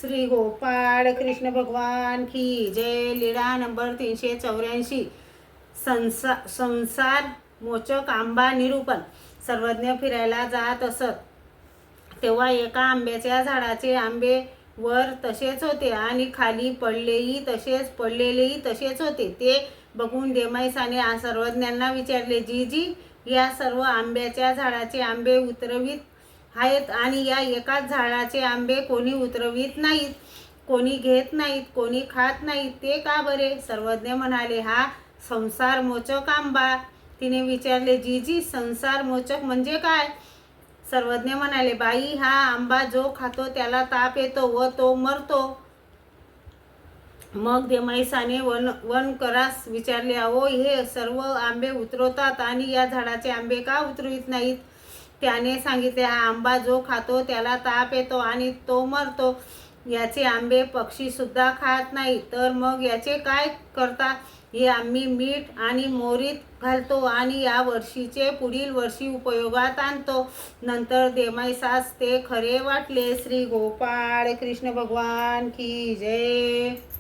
श्री गोपाळ कृष्ण भगवान की जय। लीळा नंबर 384। संसार मोचक आंबा निरूपण। सर्वज्ञ फिरायला जात असत तेव्हा एका आंब्याच्या झाडाचे आंबे वर तसेच होते आणि खाली पडलेलेही तसेच होते। ते बघून देमाईसाने सर्वज्ञांना विचारले, जीजी, या सर्व आंब्याच्या झाडाचे आंबे उतरवीत आहेत आणि या एकाच झाडाचे आंबे कोणी उतरवीत नाहीत, कोणी घेत नाहीत, कोणी खात नाहीत, ते का बरे? सर्वज्ञ म्हणाले, हा संसार मोचक आंबा। तिने विचारले, जीजी, संसार मोचक म्हणजे काय? सर्वज्ञ म्हणाले, बाई, हा आंबा जो खातो त्याला ताप येतो व तो मरतो। मग देमाईसाने वनकरास विचारले, अहो, हे सर्व आंबे उतरवतात आणि या झाडाचे आंबे का उतरवित नाहीत? त्याने सांगितले, हा आंबा जो खातो त्याला ताप येतो आणि तो मरतो। याचे आंबे पक्षी सुद्धा खात नाही, तर मग याचे काय करता? हे आम्ही मीठ आणि मोहरीत घालतो आणि या वर्षीचे पुढील वर्षी उपयोगात आणतो। नंतर देमाईसास ते खरे वाटले। श्री गोपाळ कृष्ण भगवान की जय।